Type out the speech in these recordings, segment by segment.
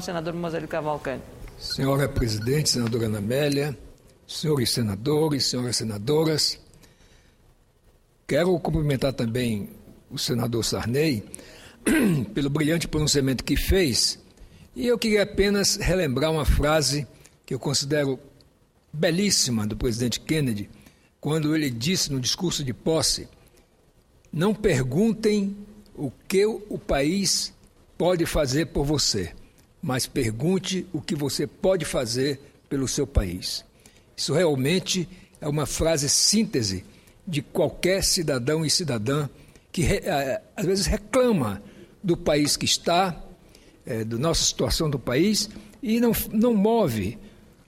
Senador Mosélio Cavalcante. Senhora Presidente, senadora Ana Amélia, senhores senadores, senhoras senadoras, quero cumprimentar também o senador Sarney pelo brilhante pronunciamento que fez, e eu queria apenas relembrar uma frase que eu considero belíssima do presidente Kennedy, quando ele disse no discurso de posse: não perguntem o que o país pode fazer por você, mas pergunte o que você pode fazer pelo seu país. Isso realmente é uma frase síntese de qualquer cidadão e cidadã que às vezes reclama do país que está, da nossa situação do país, e não move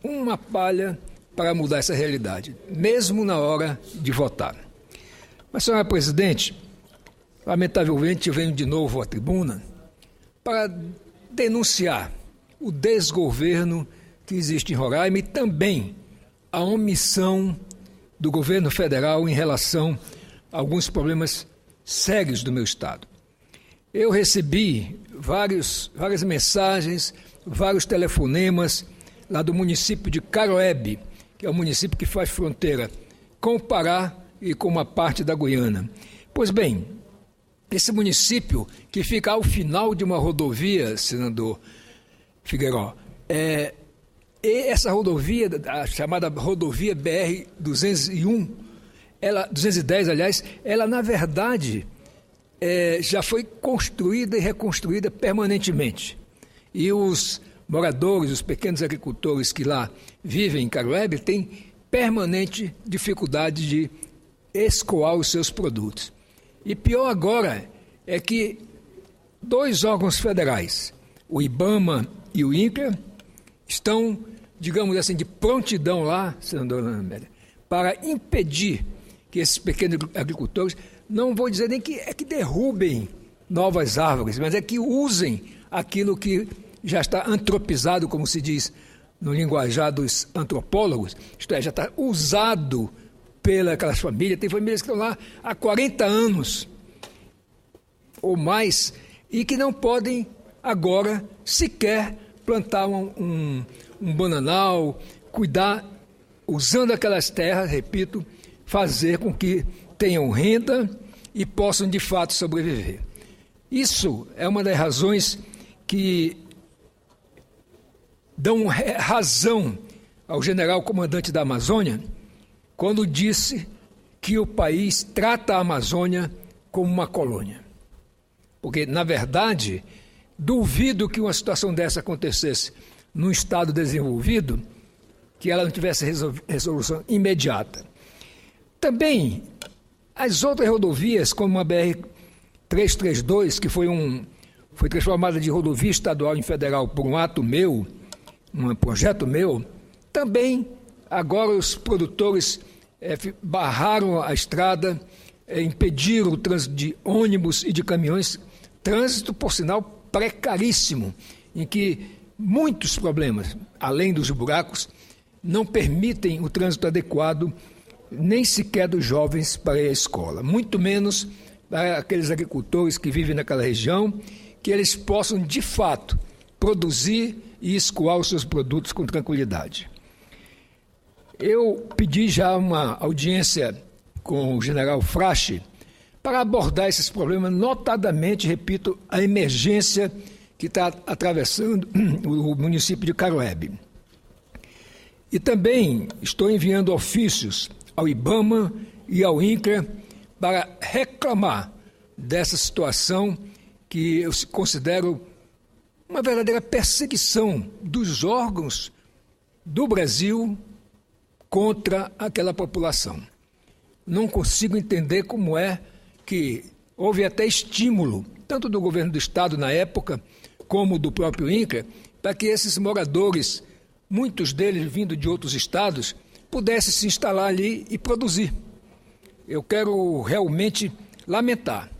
uma palha para mudar essa realidade, mesmo na hora de votar. Mas, senhora Presidente, lamentavelmente eu venho de novo à tribuna para denunciar o desgoverno que existe em Roraima e também a omissão do governo federal em relação a alguns problemas sérios do meu estado. Eu recebi várias mensagens, vários telefonemas lá do município de Caroebe, que é o município que faz fronteira com o Pará e com uma parte da Guiana. Pois bem, esse município que fica ao final de uma rodovia, senador Figueiró, e essa rodovia, a chamada rodovia BR-201, 210, aliás, ela na verdade já foi construída e reconstruída permanentemente. E os moradores, os pequenos agricultores que lá vivem em Caroebe têm permanente dificuldade de escoar os seus produtos. E pior agora é que dois órgãos federais, o IBAMA e o INCRA, estão, digamos assim, de prontidão lá, senadora Ana Amélia, para impedir que esses pequenos agricultores, não vou dizer nem que derrubem novas árvores, mas é que usem aquilo que já está antropizado, como se diz no linguajar dos antropólogos, isto é, já está usado pelas famílias. Tem famílias que estão lá há 40 anos ou mais e que não podem agora sequer plantar um bananal, cuidar, usando aquelas terras, repito, fazer com que tenham renda e possam de fato sobreviver. Isso é uma das razões que dão razão ao general comandante da Amazônia quando disse que o país trata a Amazônia como uma colônia. Porque, na verdade, duvido que uma situação dessa acontecesse num estado desenvolvido, que ela não tivesse resolução imediata. Também, as outras rodovias, como a BR-332, que foi transformada de rodovia estadual em federal por um ato meu, um projeto meu, também agora os produtores barraram a estrada, impediram o trânsito de ônibus e de caminhões, trânsito, por sinal, precaríssimo, em que muitos problemas, além dos buracos, não permitem o trânsito adequado, nem sequer dos jovens para ir à escola, muito menos para aqueles agricultores que vivem naquela região, que eles possam, de fato, produzir e escoar os seus produtos com tranquilidade. Eu pedi já uma audiência com o general Frache para abordar esses problemas, notadamente, repito, a emergência que está atravessando o município de Caroebe. E também estou enviando ofícios ao IBAMA e ao INCRA para reclamar dessa situação que eu considero uma verdadeira perseguição dos órgãos do Brasil contra aquela população. Não consigo entender como é que houve até estímulo, tanto do governo do Estado na época, como do próprio INCRA, para que esses moradores, muitos deles vindo de outros estados, pudessem se instalar ali e produzir. Eu quero realmente lamentar,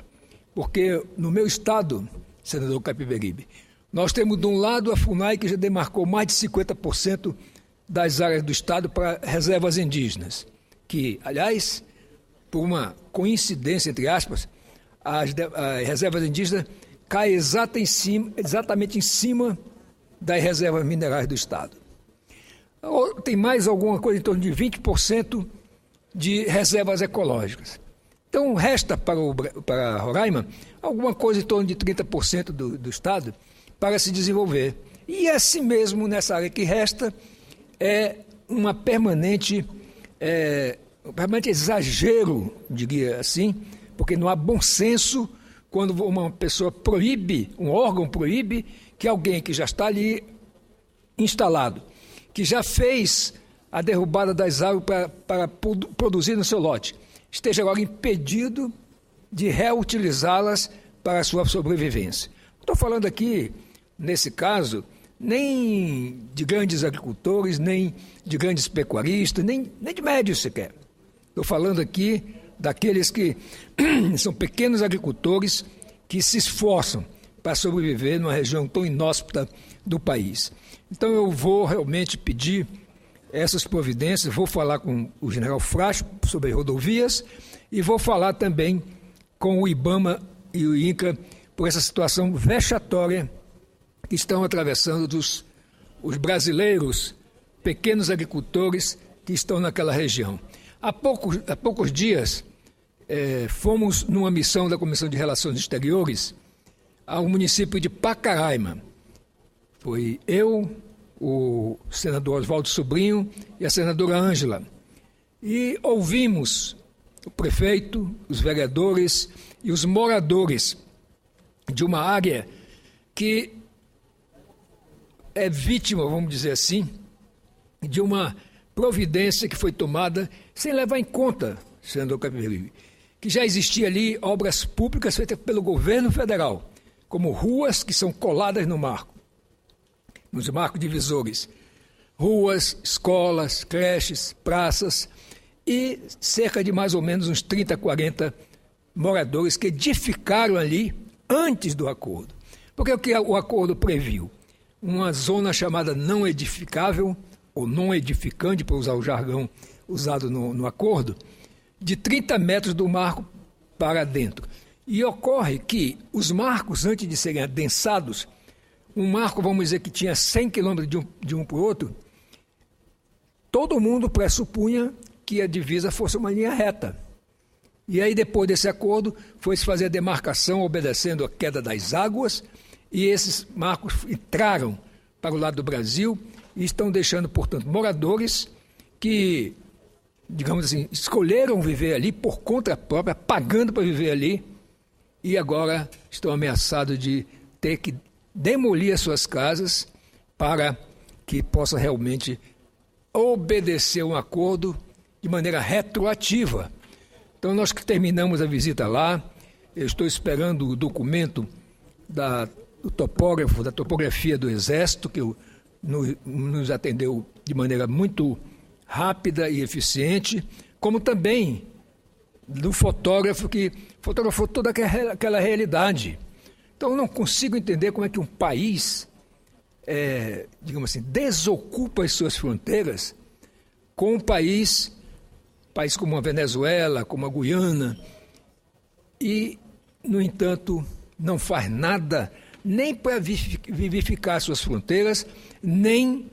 porque no meu estado, senador Capiberibe, nós temos de um lado a FUNAI, que já demarcou mais de 50% das áreas do estado para reservas indígenas, que, aliás, por uma coincidência, entre aspas, as reservas indígenas caem exatamente em cima das reservas minerais do Estado. Tem mais alguma coisa em torno de 20% de reservas ecológicas. Então, resta para Roraima alguma coisa em torno de 30% do Estado para se desenvolver. E assim mesmo, nessa área que resta, é um permanente exagero, diria assim, porque não há bom senso quando uma pessoa proíbe, um órgão proíbe, que alguém que já está ali instalado, que já fez a derrubada das árvores para produzir no seu lote, esteja agora impedido de reutilizá-las para a sua sobrevivência. Estou falando aqui, nesse caso, nem de grandes agricultores, nem de grandes pecuaristas, nem de médios sequer. Estou falando aqui daqueles que são pequenos agricultores que se esforçam para sobreviver numa região tão inóspita do país. Então eu vou realmente pedir essas providências, vou falar com o general Frasco sobre rodovias e vou falar também com o IBAMA e o INCRA por essa situação vexatória que estão atravessando os brasileiros, pequenos agricultores que estão naquela região. Há poucos dias, fomos numa missão da Comissão de Relações Exteriores ao município de Pacaraima. Foi eu, o senador Oswaldo Sobrinho e a senadora Ângela. E ouvimos o prefeito, os vereadores e os moradores de uma área que é vítima, vamos dizer assim, de uma providência que foi tomada sem levar em conta, senador Capiberibe, que já existia ali obras públicas feitas pelo governo federal, como ruas que são coladas no marco, nos marcos divisores, ruas, escolas, creches, praças e cerca de mais ou menos uns 30, 40 moradores que edificaram ali antes do acordo. Porque o que o acordo previu? Uma zona chamada não edificável, ou não edificante, para usar o jargão usado no acordo, de 30 metros do marco para dentro. E ocorre que os marcos, antes de serem adensados, um marco, vamos dizer, que tinha 100 quilômetros de um para o outro, todo mundo pressupunha que a divisa fosse uma linha reta. E aí, depois desse acordo, foi-se fazer a demarcação obedecendo a queda das águas, e esses marcos entraram para o lado do Brasil e estão deixando, portanto, moradores que, digamos assim, escolheram viver ali por conta própria, pagando para viver ali, e agora estão ameaçados de ter que demolir as suas casas para que possa realmente obedecer um acordo de maneira retroativa. Então, nós que terminamos a visita lá, eu estou esperando o documento do topógrafo, da topografia do Exército, que nos atendeu de maneira muito rápida e eficiente, como também do fotógrafo que fotografou toda aquela realidade. Então, eu não consigo entender como é que um país, digamos assim, desocupa as suas fronteiras com um país como a Venezuela, como a Guiana, e, no entanto, não faz nada nem para vivificar suas fronteiras, nem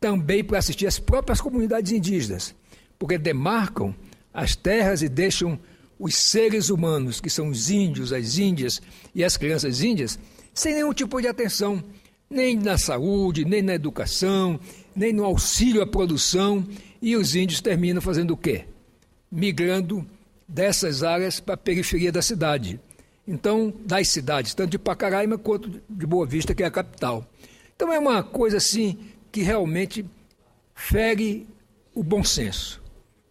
também para assistir as próprias comunidades indígenas, porque demarcam as terras e deixam os seres humanos, que são os índios, as índias e as crianças índias, sem nenhum tipo de atenção, nem na saúde, nem na educação, nem no auxílio à produção, e os índios terminam fazendo o quê? Migrando dessas áreas para a periferia da cidade. Então, das cidades, tanto de Pacaraima quanto de Boa Vista, que é a capital. Então, é uma coisa assim que realmente fere o bom senso.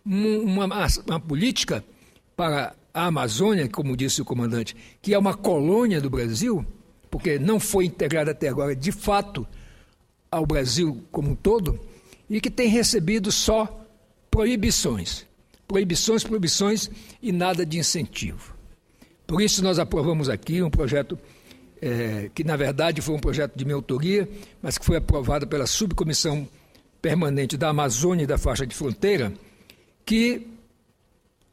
Uma política para a Amazônia, como disse o comandante, que é uma colônia do Brasil, porque não foi integrada até agora, de fato, ao Brasil como um todo, e que tem recebido só proibições. Proibições e nada de incentivo. Por isso nós aprovamos aqui um projeto que, na verdade, foi um projeto de minha autoria, mas que foi aprovado pela Subcomissão Permanente da Amazônia e da Faixa de Fronteira, que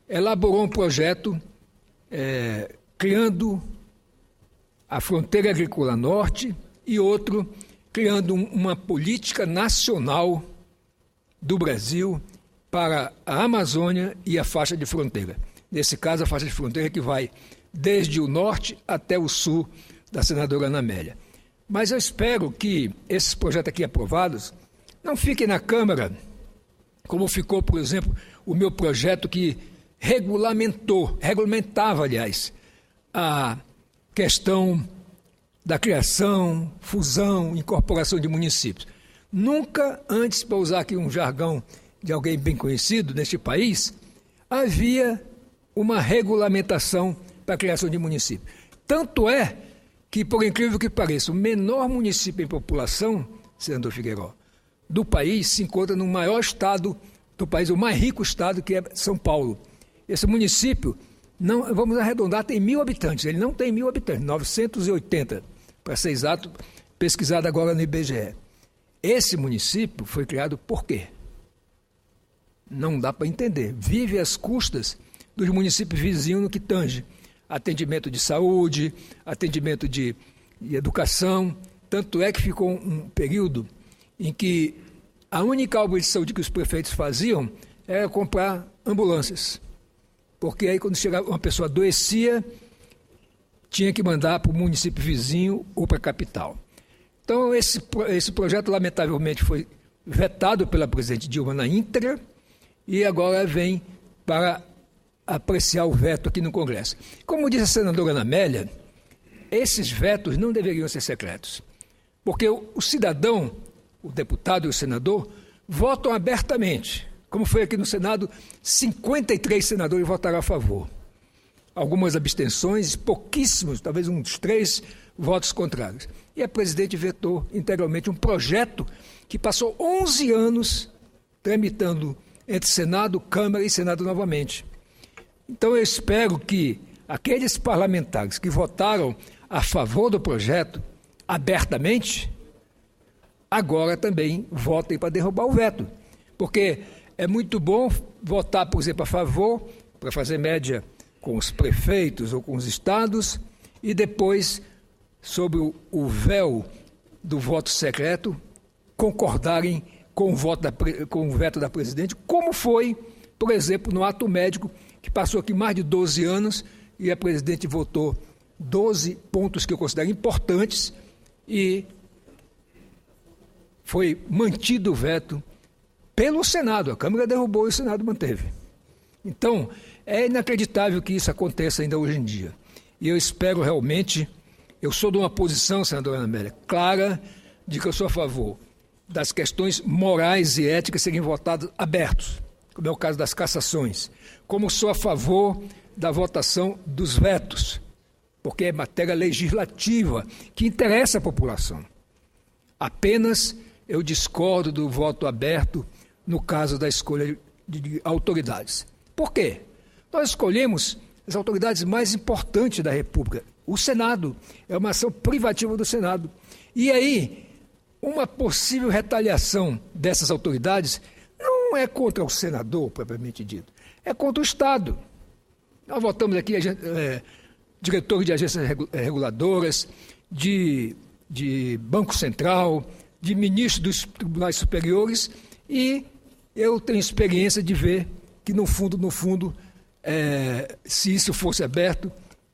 elaborou um projeto criando a Fronteira Agrícola Norte e outro criando uma política nacional do Brasil para a Amazônia e a faixa de fronteira. Nesse caso, a faixa de fronteira que vai desde o norte até o sul da senadora Ana Amélia. Mas eu espero que esses projetos aqui aprovados não fiquem na Câmara, como ficou, por exemplo, o meu projeto que regulamentava, aliás, a questão da criação, fusão, incorporação de municípios. Nunca antes, para usar aqui um jargão de alguém bem conhecido neste país, havia uma regulamentação para a criação de municípios. Tanto é que, por incrível que pareça, o menor município em população, senador Figueiró, do país se encontra no maior estado do país, o mais rico estado, que é São Paulo. Esse município, não, vamos arredondar, tem 1.000 habitantes. Ele não tem 1.000 habitantes, 980, para ser exato, pesquisado agora no IBGE. Esse município foi criado por quê? Não dá para entender. Vive às custas dos municípios vizinhos no que tange atendimento de saúde, atendimento de educação. Tanto é que ficou um período em que a única obra de saúde que os prefeitos faziam era comprar ambulâncias. Porque aí, quando chegava uma pessoa adoecia, tinha que mandar para o município vizinho ou para a capital. Então, esse projeto, lamentavelmente, foi vetado pela presidente Dilma na íntegra e agora vem para apreciar o veto aqui no Congresso. Como disse a senadora Ana Amélia, esses vetos não deveriam ser secretos, porque o cidadão, o deputado e o senador, votam abertamente. Como foi aqui no Senado, 53 senadores votaram a favor. Algumas abstenções, pouquíssimos, talvez uns 3 votos contrários. E a presidente vetou integralmente um projeto que passou 11 anos tramitando entre Senado, Câmara e Senado novamente. Então eu espero que aqueles parlamentares que votaram a favor do projeto abertamente, agora também votem para derrubar o veto. Porque é muito bom votar, por exemplo, a favor, para fazer média com os prefeitos ou com os estados, e depois, sob o véu do voto secreto, concordarem com o veto da presidente, como foi, por exemplo, no ato médico, que passou aqui mais de 12 anos, e a presidente votou 12 pontos que eu considero importantes, e foi mantido o veto pelo Senado. A Câmara derrubou e o Senado manteve. Então, é inacreditável que isso aconteça ainda hoje em dia. E eu espero realmente, eu sou de uma posição, senadora Ana Amélia, clara de que eu sou a favor das questões morais e éticas serem votadas abertos, como é o caso das cassações, como sou a favor da votação dos vetos, porque é matéria legislativa que interessa a população. Apenas eu discordo do voto aberto no caso da escolha de autoridades. Por quê? Nós escolhemos as autoridades mais importantes da República. O Senado é uma ação privativa do Senado. E aí, uma possível retaliação dessas autoridades não é contra o senador, propriamente dito, é contra o Estado. Nós votamos aqui diretores de agências reguladoras, de Banco Central, de ministros dos tribunais superiores, e eu tenho experiência de ver que, no fundo, se isso fosse aberto,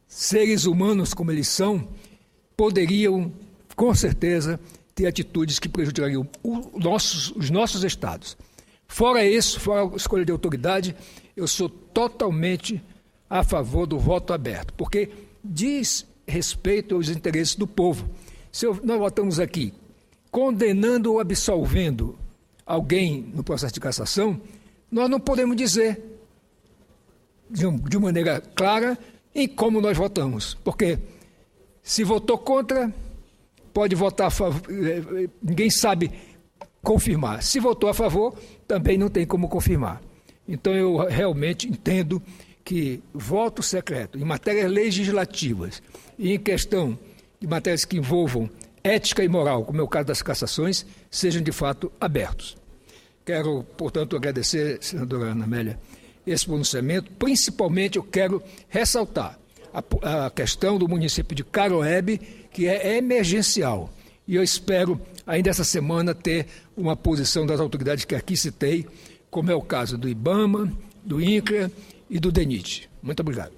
seres humanos como eles são, poderiam, com certeza, ter atitudes que prejudicariam os nossos estados. Fora isso, fora a escolha de autoridade, eu sou totalmente a favor do voto aberto, porque diz respeito aos interesses do povo. Se nós votamos aqui condenando ou absolvendo alguém no processo de cassação, nós não podemos dizer de maneira clara em como nós votamos, porque se votou contra, pode votar a favor, ninguém sabe confirmar. Se votou a favor, também não tem como confirmar. Então eu realmente entendo que voto secreto em matérias legislativas e em questão de matérias que envolvam ética e moral, como é o caso das cassações, sejam de fato abertos. Quero, portanto, agradecer, senadora Ana Amélia, esse pronunciamento. Principalmente eu quero ressaltar a questão do município de Caroebe, que é emergencial. e eu espero, ainda essa semana, ter uma posição das autoridades que aqui citei, como é o caso do IBAMA, do INCRA e do DENIT. Muito obrigado.